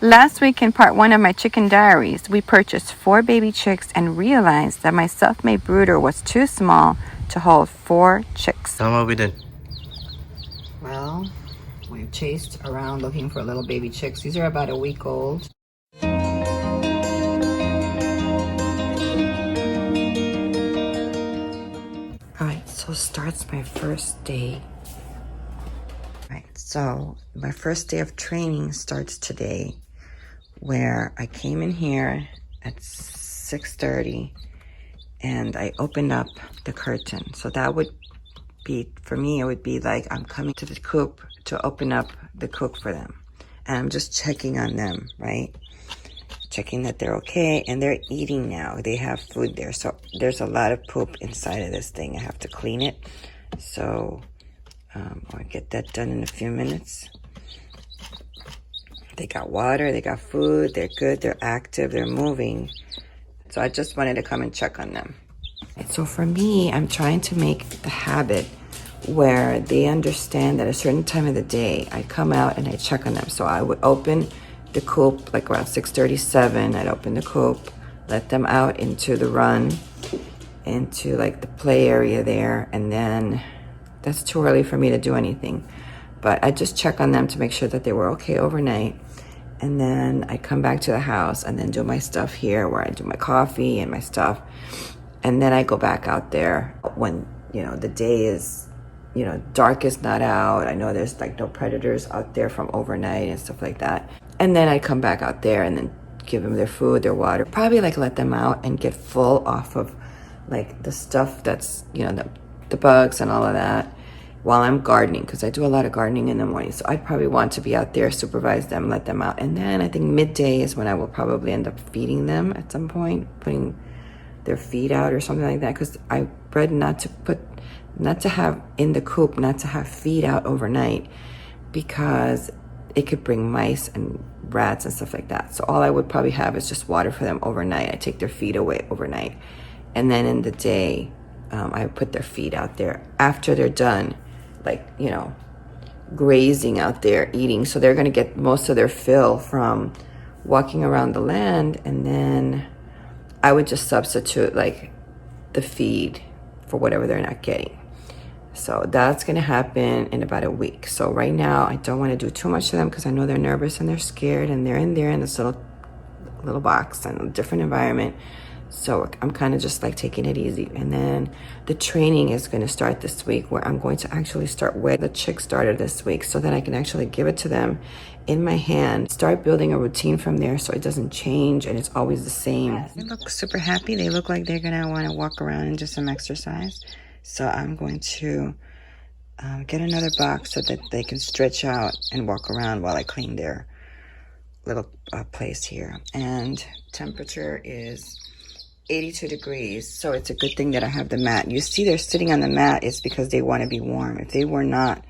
Last week in part 1 of my chicken diaries, we purchased 4 baby chicks and realized that my self-made brooder was too small to hold 4 chicks. Tell me what we did. Well, we've chased around looking for little baby chicks. These are about a week old. Alright, so starts my first day. Alright, so my first day of training starts today, where I came in here at 6:30 and I opened up the curtain. So that would be, for me, it would be like I'm coming to the coop to open up the coop for them. And I'm just checking on them, right? Checking that they're okay, and they're eating now. They have food there. So there's a lot of poop inside of this thing. I have to clean it. So I'll get that done in a few minutes. They got water, they got food, they're good, they're active, they're moving. So I just wanted to come and check on them. So for me, I'm trying to make the habit where they understand that at a certain time of the day, I come out and I check on them. So I would open the coop like around 6:37. I'd open the coop, let them out into the run, into like the play area there, and then that's too early for me to do anything. But I just check on them to make sure that they were okay overnight. And then I come back to the house and then do my stuff here where I do my coffee and my stuff. And then I go back out there when, the day is, dark is not out. I know there's like no predators out there from overnight and stuff like that. And then I come back out there and then give them their food, their water. Probably like let them out and get full off of like the stuff that's, the bugs and all of that while I'm gardening, because I do a lot of gardening in the morning. So I'd probably want to be out there, supervise them, let them out. And then I think midday is when I will probably end up feeding them at some point, putting their feed out or something like that, because I bred not to have in the coop, not to have feed out overnight, because it could bring mice and rats and stuff like that. So all I would probably have is just water for them overnight. I take their feed away overnight, and then in the day I put their feed out there after they're done, like grazing out there, eating. So they're going to get most of their fill from walking around the land, and then I would just substitute like the feed for whatever they're not getting. So that's going to happen in about a week. So right now I don't want to do too much to them because I know they're nervous and they're scared, and they're in there in this little box and a different environment. So I'm kind of just like taking it easy. And then the training is going to start this week, where I'm going to actually start where the chicks started this week, so that I can actually give it to them in my hand, start building a routine from there so it doesn't change and it's always the same. They look super happy. They look like they're going to want to walk around and do some exercise. So I'm going to get another box so that they can stretch out and walk around while I clean their little place here. And temperature is 82 degrees, so it's a good thing that I have the mat. You see they're sitting on the mat, it's because they want to be warm. If they were not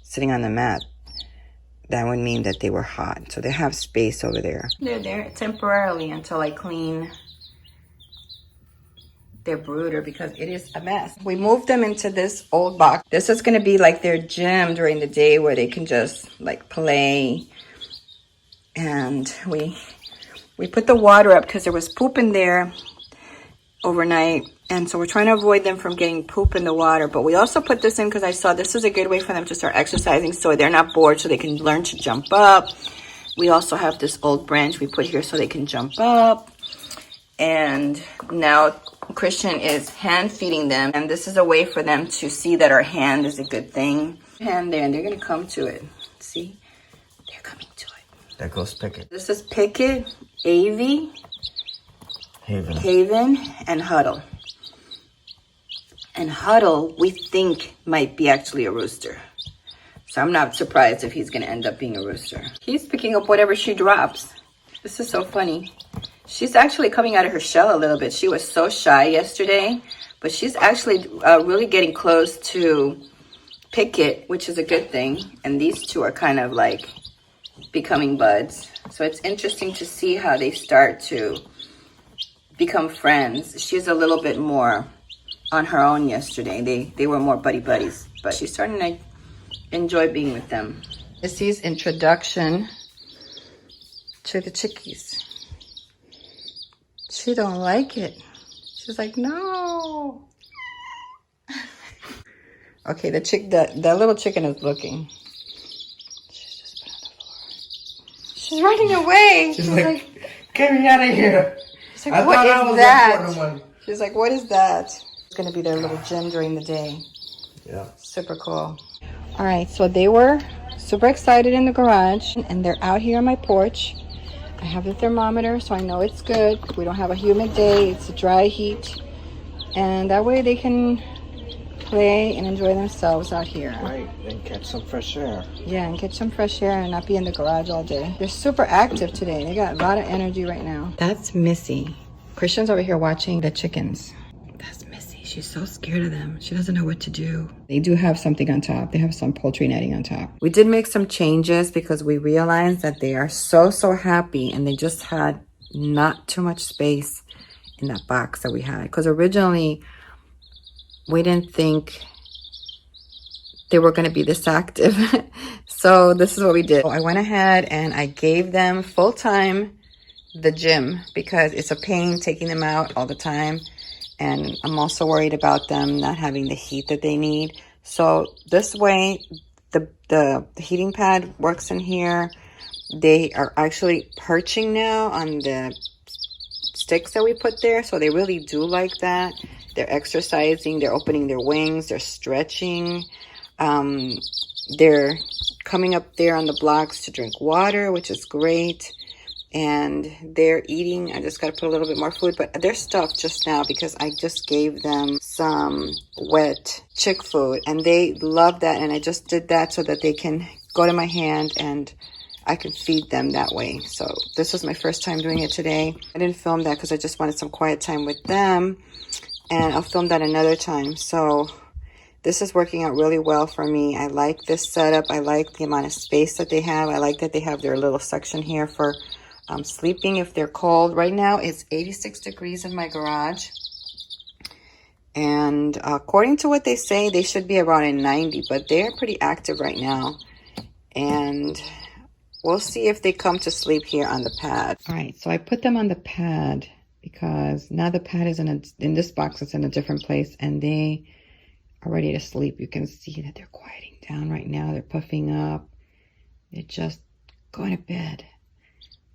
sitting on the mat, that would mean that they were hot. So they have space over there. They're there temporarily until I clean their brooder, because it is a mess. We moved them into this old box. This is going to be like their gym during the day, where they can just like play. And we put the water up because there was poop in there overnight, and so we're trying to avoid them from getting poop in the water. But we also put this in because I saw this is a good way for them to start exercising, so they're not bored, so they can learn to jump up. We also have this old branch we put here so they can jump up. And now Christian is hand feeding them, and this is a way for them to see that our hand is a good thing. Hand there, and they're going to come to it. See, they're coming to it. There goes Picket. This is Picket, Avy, Haven, and Huddle. And Huddle, we think, might be actually a rooster. So I'm not surprised if he's going to end up being a rooster. He's picking up whatever she drops. This is so funny. She's actually coming out of her shell a little bit. She was so shy yesterday, but she's actually really getting close to Picket, which is a good thing. And these two are kind of like becoming buds. So it's interesting to see how they start to become friends. She's a little bit more on her own yesterday. They were more buddies, but she's starting to enjoy being with them. Missy's introduction to the chickies. She don't like it. She's like, no. Okay, the little chicken is looking. She's just put on the floor. She's running away. She's like, get me out of here. She's like, what is that? She's like, what is that? It's gonna be their little gym during the day. Yeah. Super cool. All right, so they were super excited in the garage, and they're out here on my porch. I have the thermometer, so I know it's good. We don't have a humid day. It's a dry heat. And that way they can play and enjoy themselves out here. Right, and catch some fresh air. Yeah, and get some fresh air and not be in the garage all day. They're super active today. They got a lot of energy right now. That's Missy. Christian's over here watching the chickens. That's Missy. She's so scared of them. She doesn't know what to do. They do have something on top. They have some poultry netting on top. We did make some changes because we realized that they are so happy, and they just had not too much space in that box that we had. Because originally, we didn't think they were going to be this active. So this is what we did. I went ahead and I gave them full-time the gym because it's a pain taking them out all the time. And I'm also worried about them not having the heat that they need. So this way, the heating pad works in here. They are actually perching now on the sticks that we put there. So they really do like that. They're exercising, they're opening their wings, they're stretching. They're coming up there on the blocks to drink water, which is great. And they're eating. I just got to put a little bit more food, but they're stuffed just now because I just gave them some wet chick food, and they love that. And I just did that so that they can go to my hand and I can feed them that way. So this was my first time doing it today. I didn't film that because I just wanted some quiet time with them, and I'll film that another time. So this is working out really well for me. I like this setup. I like the amount of space that they have. I like that they have their little section here for sleeping if they're cold. Right now it's 86 degrees in my garage, and according to what they say, they should be around in 90, but they're pretty active right now, and we'll see if they come to sleep here on the pad. All right, so I put them on the pad because now the pad is in this box. It's in a different place, and they are ready to sleep. You can see that they're quieting down right now. They're puffing up. They're just going to bed.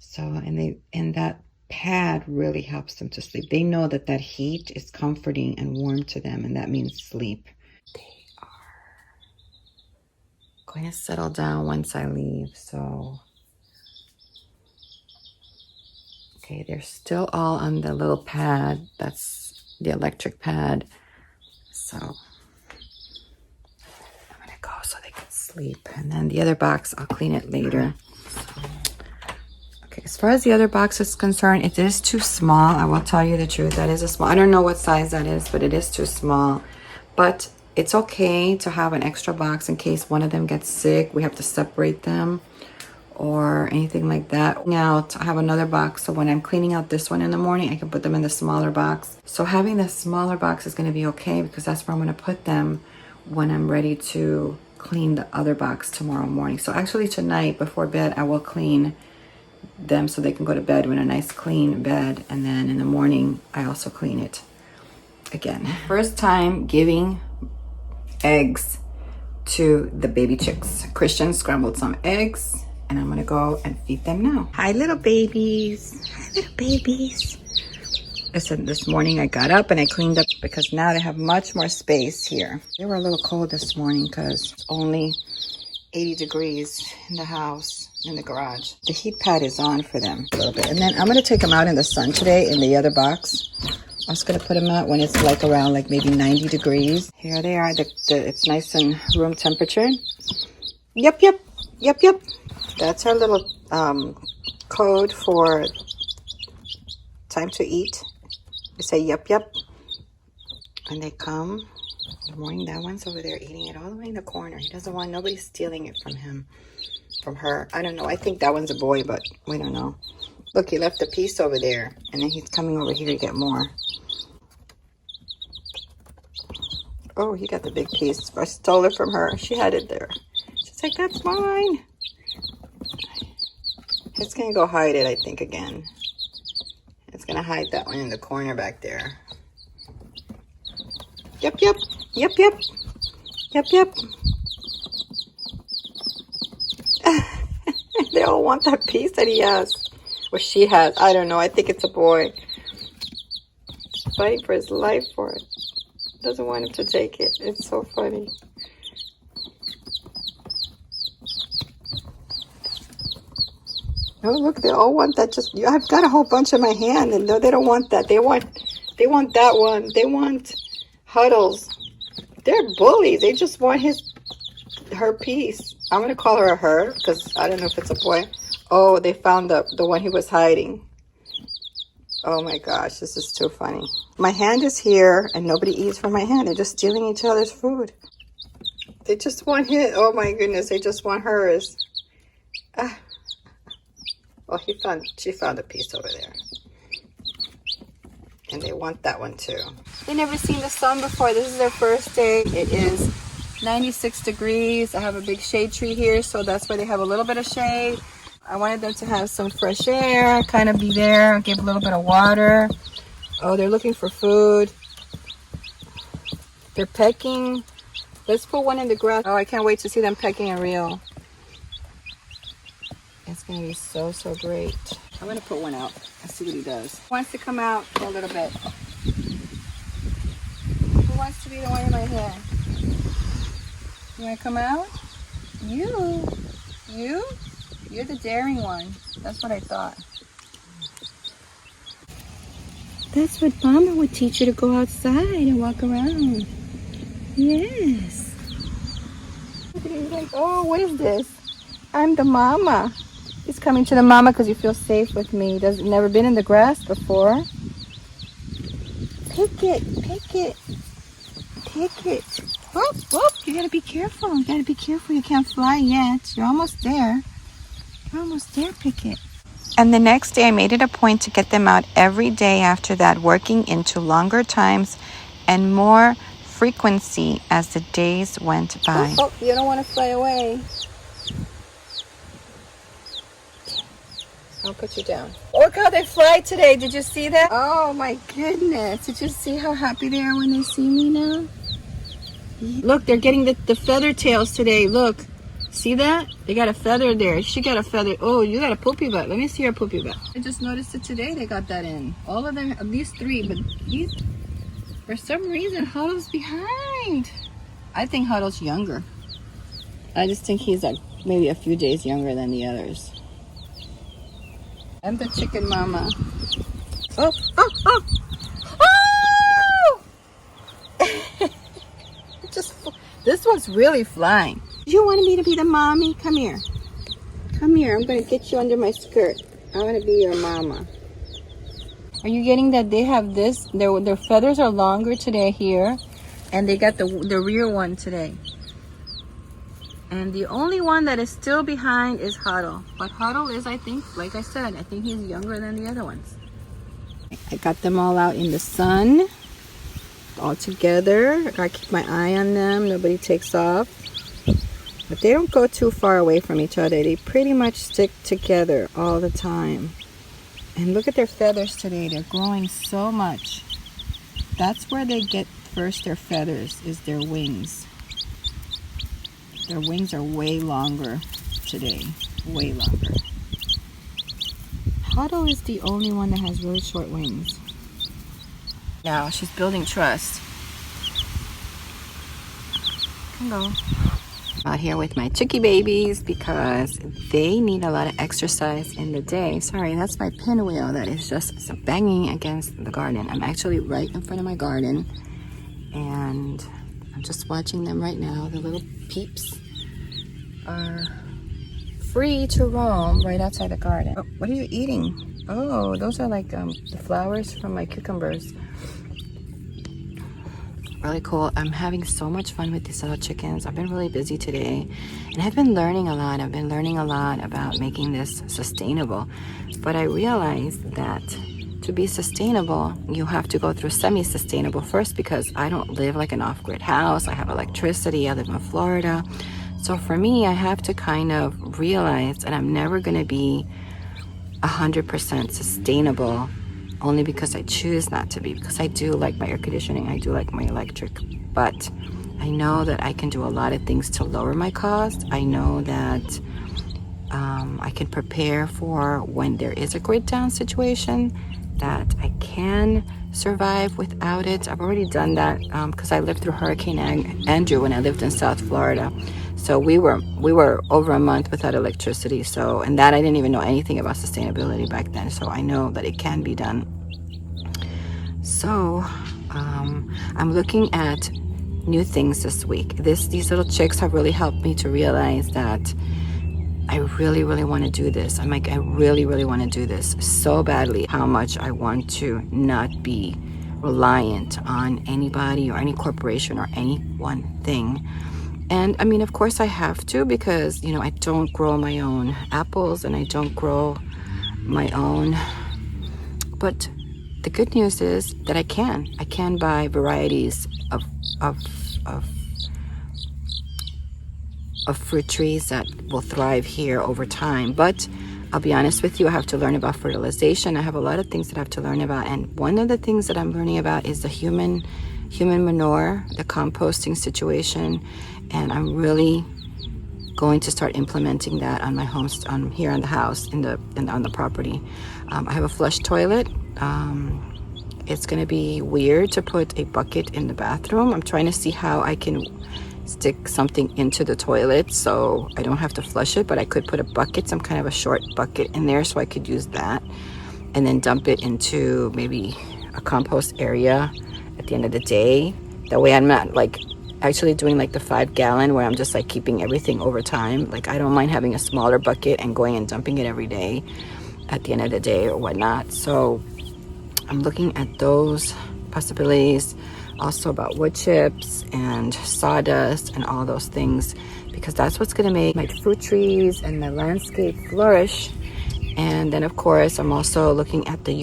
So, and that pad really helps them to sleep. They know that that heat is comforting and warm to them, and that means sleep. They are going to settle down once I leave. So, okay, they're still all on the little pad. That's the electric pad. So I'm going to go so they can sleep. And then the other box, I'll clean it later. As far as the other box is concerned, it is too small. I will tell you the truth. That is a small. I don't know what size that is, but it is too small. But it's okay to have an extra box in case one of them gets sick. We have to separate them or anything like that. Now I have another box, so when I'm cleaning out this one in the morning, I can put them in the smaller box. So having the smaller box is going to be okay because that's where I'm going to put them when I'm ready to clean the other box tomorrow morning. So actually tonight before bed, I will clean them so they can go to bed with a nice clean bed, and then in the morning I also clean it again. First time giving eggs to the baby chicks. Christian scrambled some eggs, and I'm gonna go and feed them now. Hi little babies. Hi little babies. Listen, this morning I got up and I cleaned up because now they have much more space here. They were a little cold this morning because it's only 80 degrees in the house, in the garage. The heat pad is on for them a little bit. And then I'm going to take them out in the sun today in the other box. I'm just going to put them out when it's like around like maybe 90 degrees. Here they are. It's nice and room temperature. Yep. That's our little code for time to eat. We say yep. And they come. Good morning. That one's over there eating it all the way in the corner. He doesn't want nobody stealing it from him, from her. I don't know. I think that one's a boy, but we don't know. Look, he left a piece over there, and then he's coming over here to get more. Oh, he got the big piece. I stole it from her. She had it there. She's like, that's mine. It's gonna go hide it, I think, again. It's gonna hide that one in the corner back there. Yep, yep, yep, yep, yep, yep. They all want that piece that he has, or she has. I don't know. I think it's a boy. He's fighting for his life for it. Doesn't want him to take it. It's so funny. Oh, look, they all want that. Just I've got a whole bunch in my hand, and no, they don't want that. They want that one. They want Huddles. They're bullies. They just want her piece. I'm gonna call her a her because I don't know if it's a boy. Oh, they found the one he was hiding. Oh my gosh, this is too funny. My hand is here, and nobody eats from my hand. They're just stealing each other's food. They just want his. Oh my goodness, they just want hers. Ah. Well, she found a piece over there. And they want that one too. They've never seen the sun before. This is their first day. It is 96 degrees. I have a big shade tree here, so that's why they have a little bit of shade. I wanted them to have some fresh air, kind of be there, give a little bit of water. Oh, they're looking for food. They're pecking. Let's put one in the grass. Oh, I can't wait to see them pecking in real. It's gonna be so great. I'm gonna put one out. Let's see what he does. Wants to come out for a little bit. Who wants to be the one in my hair? You wanna come out? You? You're the daring one. That's what I thought. That's what Mama would teach you, to go outside and walk around. Yes. Oh, what is this? I'm the mama. He's coming to the mama because you feel safe with me. He's never been in the grass before. Pick it. Whoop, whoop. You gotta be careful. You can't fly yet. You're almost there. Pick it. And the next day I made it a point to get them out every day after that, working into longer times and more frequency as the days went by. Oh, you don't want to fly away. I'll put you down. Look how they fly today. Did you see that? Oh my goodness. Did you see how happy they are when they see me now? Look, they're getting the feather tails today. Look. See that? They got a feather there. She got a feather. Oh, you got a poopy butt. Let me see your poopy butt. I just noticed it today. They got that in. All of them, at least 3. But these, for some reason, Huddle's behind. I think Huddle's younger. I just think he's like maybe a few days younger than the others. I'm the chicken mama. Oh! This one's really flying. You want me to be the mommy? Come here. I'm going to get you under my skirt. I want to be your mama. Are you getting that they have this? Their feathers are longer today here. And they got the rear one today. And the only one that is still behind is Huddle. But Huddle is, I think, like I said, I think he's younger than the other ones. I got them all out in the sun. All together. I gotta keep my eye on them. Nobody takes off. But they don't go too far away from each other. They pretty much stick together all the time. And look at their feathers today. They're growing so much. That's where they get first their feathers, is their wings. Their wings are way longer today. Way longer. Huddle is the only one that has really short wings. Now she's building trust. Hello. Out here with my chickie babies because they need a lot of exercise in the day. Sorry, that's my pinwheel that is just banging against the garden. I'm actually right in front of my garden and I'm just watching them right now. The little peeps are free to roam right outside the garden. Oh, what are you eating? Oh, those are like the flowers from my cucumbers. Really cool. I'm having so much fun with these little chickens. I've been really busy today and I've been learning a lot. I've been learning a lot about making this sustainable. But I realized that to be sustainable, you have to go through semi-sustainable first because I don't live like an off-grid house. I have electricity. I live in Florida. So for me, I have to kind of realize that I'm never going to be 100% sustainable only because I choose not to be, because I do like my air conditioning, I do like my electric, but I know that I can do a lot of things to lower my cost. I know that I can prepare for when there is a grid down situation, that I can survive without it. I've already done that because I lived through Hurricane Andrew when I lived in South Florida. So we were over a month without electricity. So, and that I didn't even know anything about sustainability back then. So I know that it can be done. So I'm looking at new things this week. These little chicks have really helped me to realize that I really, really want to do this. I'm like, I really, really want to do this so badly. How much I want to not be reliant on anybody or any corporation or any one thing. And I mean, of course I have to, because, you know, I don't grow my own apples and I don't grow my own. But the good news is that I can buy varieties of fruit trees that will thrive here over time. But I'll be honest with you, I have to learn about fertilization. I have a lot of things that I have to learn about, and one of the things that I'm learning about is the human manure, the composting situation, and I'm really going to start implementing that on my here on the house, on the property. I have a flush toilet. It's going to be weird to put a bucket in the bathroom. I'm trying to see how I can stick something into the toilet so I don't have to flush it, but I could put a bucket, some kind of a short bucket in there, so I could use that and then dump it into maybe a compost area at the end of the day. That way I'm not like actually doing like the 5-gallon where I'm just like keeping everything over time. Like I don't mind having a smaller bucket and going and dumping it every day at the end of the day or whatnot. So I'm looking at those possibilities. Also about wood chips and sawdust and all those things, because that's what's going to make my fruit trees and my landscape flourish. And then of course I'm also looking at the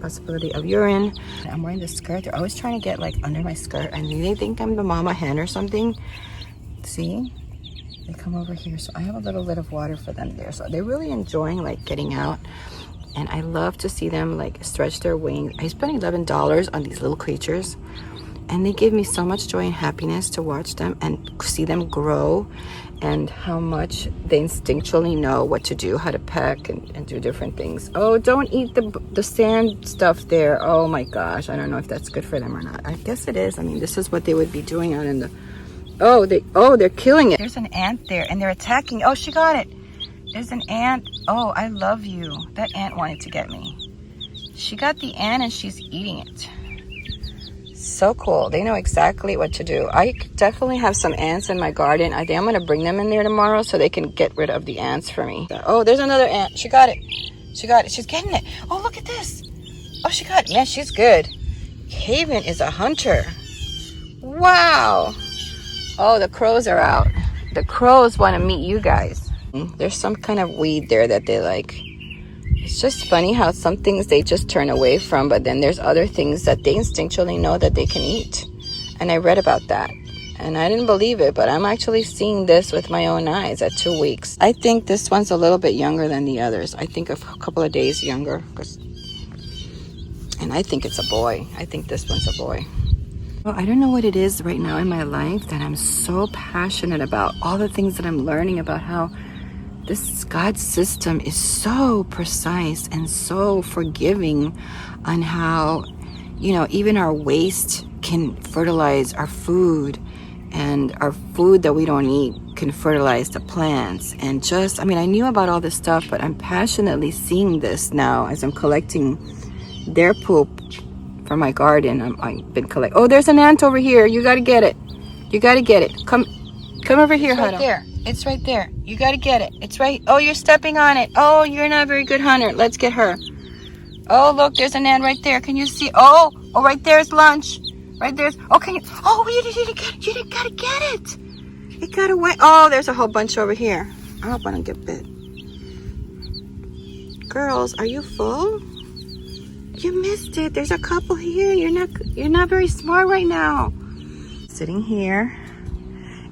possibility of urine. I'm wearing this skirt. They're always trying to get like under my skirt, and they think I'm the mama hen or something. See, they come over here, so I have a little bit of water for them there. So they're really enjoying like getting out, and I love to see them like stretch their wings. I spent $11 on these little creatures, and they give me so much joy and happiness to watch them and see them grow, and how much they instinctually know what to do, how to peck and do different things. Oh, don't eat the sand stuff there. Oh my gosh, I don't know if that's good for them or not. I guess it is. I mean, this is what they would be doing out in the... they're killing it. There's an ant there and they're attacking. Oh, she got it. There's an ant. Oh, I love you. That ant wanted to get me. She got the ant and she's eating it. So cool. They know exactly what to do. I definitely have some ants in my garden. I think I'm going to bring them in there tomorrow so they can get rid of the ants for me. Oh, there's another ant. She got it. She got it. She's getting it. Oh, look at this. Oh, she got it. Man, she's good. Haven is a hunter. Wow. Oh, the crows are out. The crows want to meet you guys. There's some kind of weed there that they like. It's just funny how some things they just turn away from, but then there's other things that they instinctually know that they can eat. And I read about that, and I didn't believe it, but I'm actually seeing this with my own eyes at 2 weeks. I think this one's a little bit younger than the others. I think a couple of days younger. And I think it's a boy. I think this one's a boy. Well, I don't know what it is right now in my life that I'm so passionate about. All the things that I'm learning about how this God system is so precise and so forgiving on how, you know, even our waste can fertilize our food, and our food that we don't eat can fertilize the plants. And just, I mean, I knew about all this stuff, but I'm passionately seeing this now as I'm collecting their poop from my garden. I've been collecting. Oh, there's an ant over here. You got to get it. You got to get it. Come over here, Huddle. It's right there. It's right there. You got to get it. It's right. Oh, you're stepping on it. Oh, you're not a very good hunter. Let's get her. Oh, look, there's an ant right there. Can you see? Oh, right there's lunch. Right there's. Oh, can you? Oh, you didn't get it. You didn't gotta get it. It got away. Oh, there's a whole bunch over here. I hope I don't get bit. Girls, are you full? You missed it. There's a couple here. You're not very smart right now. Sitting here.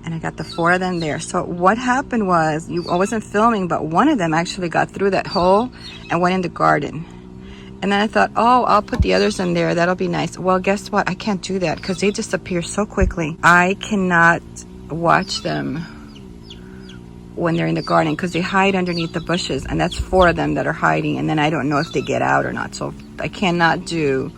And I got the 4 of them there. So what happened was, I wasn't filming, but one of them actually got through that hole and went in the garden. And then I thought, oh, I'll put the others in there. That'll be nice. Well, guess what? I can't do that because they disappear so quickly. I cannot watch them when they're in the garden because they hide underneath the bushes. And that's 4 of them that are hiding. And then I don't know if they get out or not. So I cannot do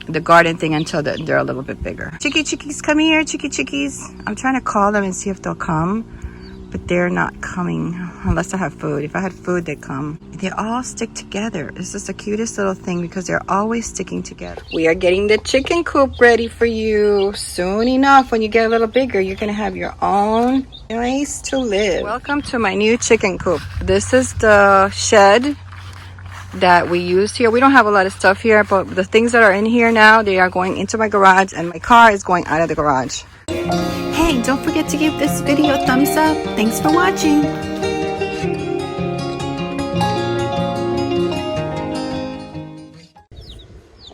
the garden thing until they're a little bit bigger. Chickies, come here, chickies. I'm trying to call them and see if they'll come, but they're not coming unless I have food. If I had food, they'd come. They all stick together. This is the cutest little thing because they're always sticking together. We are getting the chicken coop ready for you. Soon enough, when you get a little bigger, you're gonna have your own place to live. Welcome to my new chicken coop. This is the shed that we used here. We don't have a lot of stuff here, but the things that are in here now, they are going into my garage, and my car is going out of the garage. Hey, don't forget to give this video a thumbs up. Thanks for watching.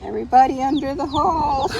Everybody under the hole.